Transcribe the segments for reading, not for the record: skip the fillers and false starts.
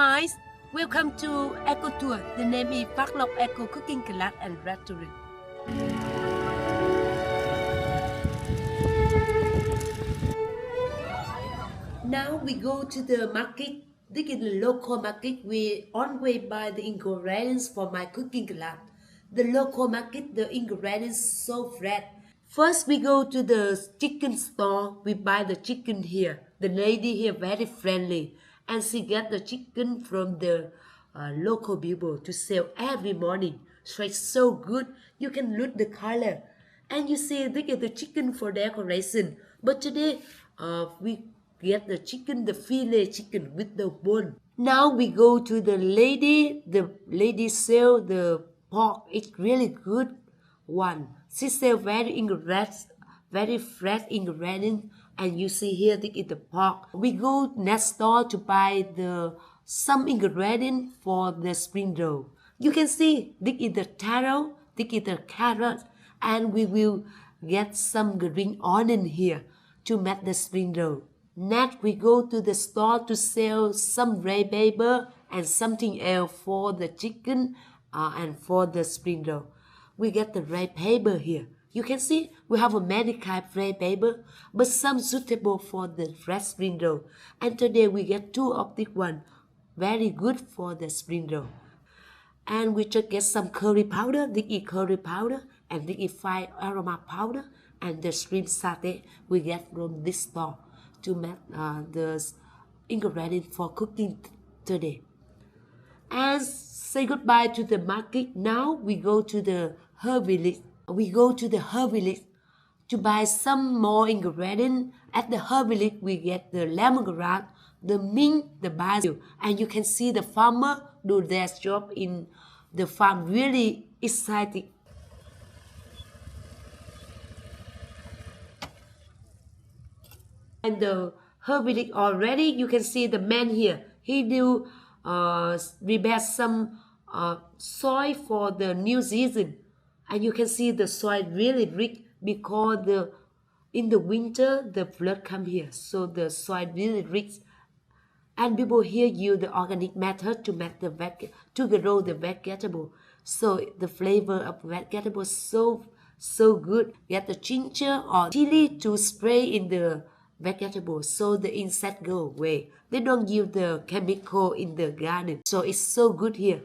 customized. Welcome to Eco Tour. The name is Phat LocEco Cooking Class and Restaurant. Now we go to the market. This is the local market. We always buy the ingredients for my cooking class. The local market, the ingredients so fresh. First we go to the chicken store. We buy the chicken here. The lady here very friendly, and she get the chicken from the local people to sell every morning. So it's so good. You can look the color, and you see they get the chicken for decoration. But today we get the chicken, the filet chicken with the bone. Now we go to the lady. The lady sell the pork. It's really good one. She sell very ingredients, very fresh ingredients. And you see here, this is the pork. We go next door to buy some ingredient for the spring roll. You can see this is the taro, this is the carrot, and we will get some green onion here to make the spring roll. Next, we go to the store to sell some red pepper and something else for the chicken and for the spring roll. We get the red pepper here. You can see we have a many kind of red pepper, but some suitable for the fresh spring roll. And today we get two of this one, very good for the spring roll. And we just get some curry powder. This is curry powder, and this is fine aroma powder, and the shrimp satay we get from this store to make the ingredient for cooking today. And say goodbye to the market. Now we go to the herbalist. We go to the herbalist to buy some more ingredients. At the herbalist we get the lemongrass, the mint, the basil, and you can see the farmer do their job in the farm. Really exciting. And the herbalist already, you can see the man here. He do prepare some soil for the new season, and you can see the soil really rich because in the winter the flood come here, so the soil really rich. And people here use the organic method to make to grow the vegetable, so the flavor of vegetable so good. Get the ginger or chili to spray in the vegetables so the insect go away. They don't use the chemical in the garden, so it's so good here.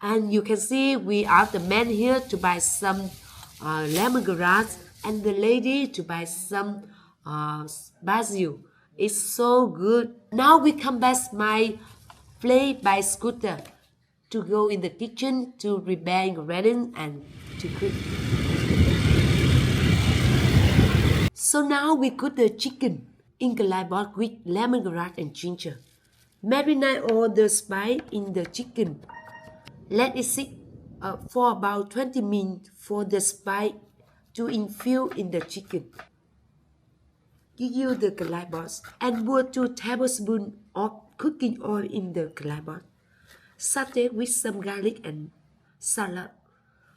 And you can see we ask the man here to buy some lemongrass and the lady to buy some basil. It's so good. Now we come back my play by scooter to go in the kitchen to prepare ingredients and to cook. So now we cook the chicken in the pot with lemongrass and ginger. Marinate all the spice in the chicken. Let it sit for about 20 minutes for the spice to infuse in the chicken. You use the clay pot and pour 2 tablespoons of cooking oil in the clay pot. Saute with some garlic and salad.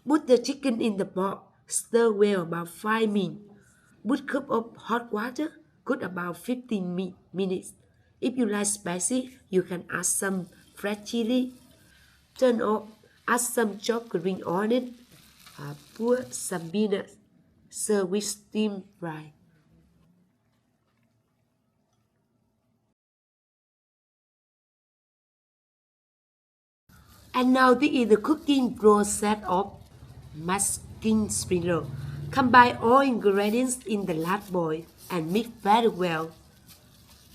Put the chicken in the pot. Stir well about 5 minutes. Put cup of hot water. Cook about 15 minutes. If you like spicy, you can add some fresh chili. Turn off. Add some chopped green onion. Pour some peanuts. Serve with steamed rice. And now this is the cooking process of masking spring roll. Combine all ingredients in the last bowl and mix very well.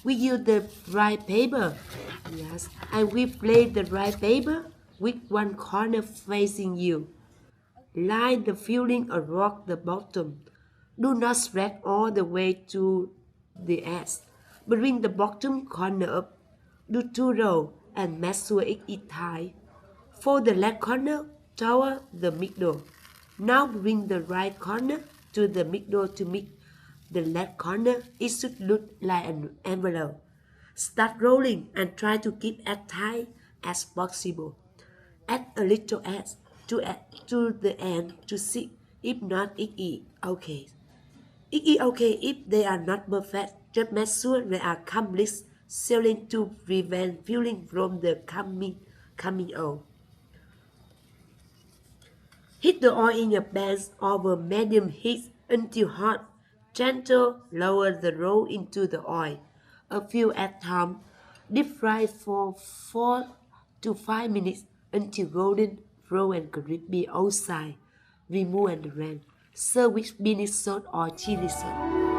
We use the rice paper, yes, and we place the rice paper with one corner facing you. Line the filling around the bottom. Do not spread all the way to the edge. Bring the bottom corner up. Do 2 rows and make sure it is tight. Fold the left corner toward the middle. Now bring the right corner to the middle to make the left corner. It should look like an envelope. Start rolling and try to keep as tight as possible. Add a little edge to the end to see. If not, it is okay. It is okay if they are not perfect. Just make sure they are complete sealing to prevent filling from the coming out. Heat the oil in a pan over medium heat until hot. Gentle, lower the roll into the oil. A few at a time. Deep fry for 4 to 5 minutes until golden brown and crispy outside. Remove and drain. Serve with bean sauce or chili sauce.